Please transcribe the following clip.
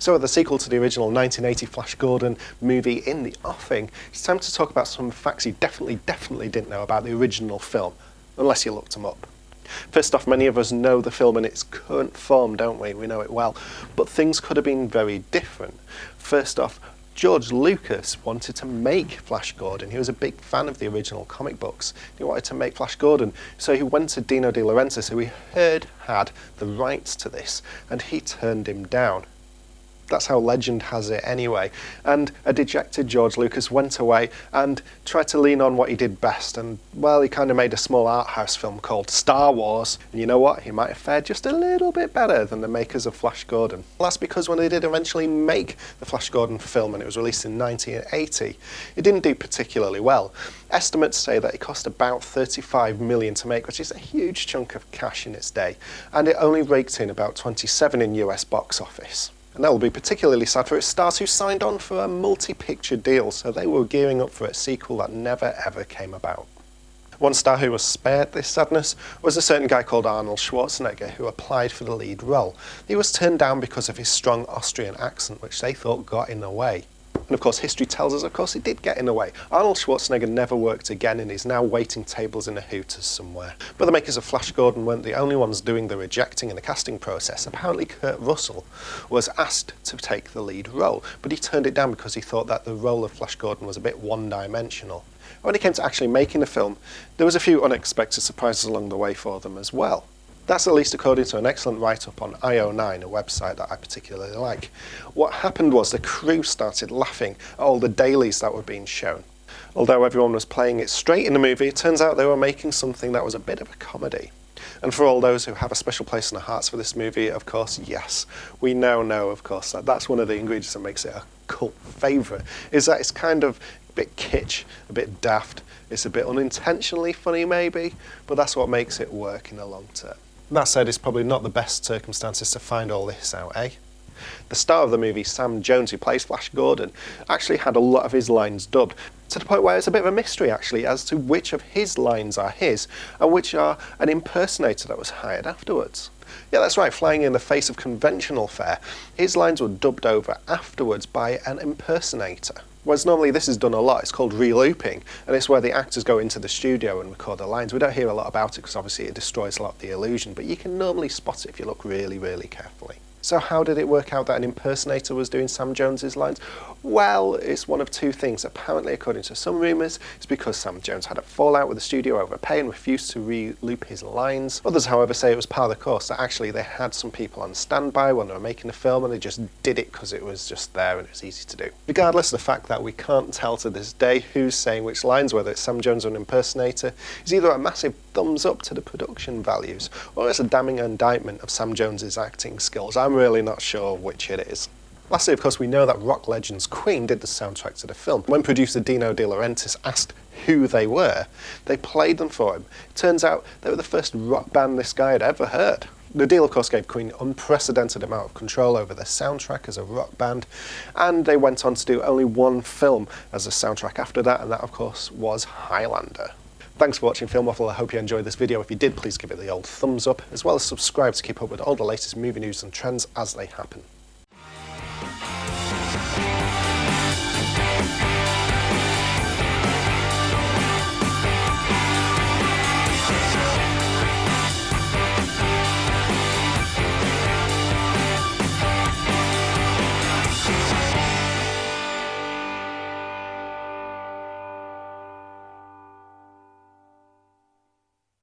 So with the sequel to the original 1980 Flash Gordon movie in the offing, it's time to talk about some facts you definitely didn't know about the original film, unless you looked them up. First off, many of us know the film in its current form, don't we? We know it well. But things could have been very different. First off, George Lucas wanted to make Flash Gordon. He was a big fan of the original comic books. He wanted to make Flash Gordon, so he went to Dino De Laurentis, who he heard had the rights to this, and he turned him down. That's how legend has it anyway. And a dejected George Lucas went away and tried to lean on what he did best, and well, he kind of made a small art house film called Star Wars. And you know what? He might have fared just a little bit better than the makers of Flash Gordon. Well, that's because when they did eventually make the Flash Gordon film, and it was released in 1980, it didn't do particularly well. Estimates say that it cost about $35 million to make, which is a huge chunk of cash in its day, and it only raked in about 27 in US box office. And that will be particularly sad for its stars, who signed on for a multi-picture deal, so they were gearing up for a sequel that never ever came about. One star who was spared this sadness was a certain guy called Arnold Schwarzenegger, who applied for the lead role. He was turned down because of his strong Austrian accent, which they thought got in the way. And of course, history tells us, of course, it did get in the way. Arnold Schwarzenegger never worked again and is now waiting tables in a Hooters somewhere. But the makers of Flash Gordon weren't the only ones doing the rejecting in the casting process. Apparently Kurt Russell was asked to take the lead role, but he turned it down because he thought that the role of Flash Gordon was a bit one-dimensional. When it came to actually making the film, there was a few unexpected surprises along the way for them as well. That's at least according to an excellent write-up on IO9, a website that I particularly like. What happened was the crew started laughing at all the dailies that were being shown. Although everyone was playing it straight in the movie, it turns out they were making something that was a bit of a comedy. And for all those who have a special place in their hearts for this movie, of course, yes, we now know, of course, that that's one of the ingredients that makes it a cult favourite, is that it's kind of a bit kitsch, a bit daft, it's a bit unintentionally funny maybe, but that's what makes it work in the long term. That said, it's probably not the best circumstances to find all this out, eh? The star of the movie, Sam Jones, who plays Flash Gordon, actually had a lot of his lines dubbed, to the point where it's a bit of a mystery actually as to which of his lines are his and which are an impersonator that was hired afterwards. Yeah, that's right, flying in the face of conventional fare, his lines were dubbed over afterwards by an impersonator. Whereas normally this is done a lot, it's called re-looping, and it's where the actors go into the studio and record their lines. We don't hear a lot about it because obviously it destroys a lot of the illusion, but you can normally spot it if you look really carefully. So how did it work out that an impersonator was doing Sam Jones's lines? Well, it's one of two things. Apparently, according to some rumours, it's because Sam Jones had a fallout with the studio over pay and refused to re-loop his lines. Others, however, say it was part of the course, that actually they had some people on standby when they were making the film and they just did it because it was just there and it was easy to do. Regardless of the fact that we can't tell to this day who's saying which lines, whether it's Sam Jones or an impersonator, is either a massive thumbs up to the production values or it's a damning indictment of Sam Jones's acting skills. I'm really not sure which it is. Lastly, of course, we know that rock legends Queen did the soundtrack to the film. When producer Dino De Laurentis asked who they were, they played them for him. It turns out they were the first rock band this guy had ever heard. The deal, of course, gave Queen unprecedented amount of control over their soundtrack as a rock band, and they went on to do only one film as a soundtrack after that, and that, of course, was Highlander. Thanks for watching Film Waffle. I hope you enjoyed this video. If you did, please give it the old thumbs up, as well as subscribe to keep up with all the latest movie news and trends as they happen.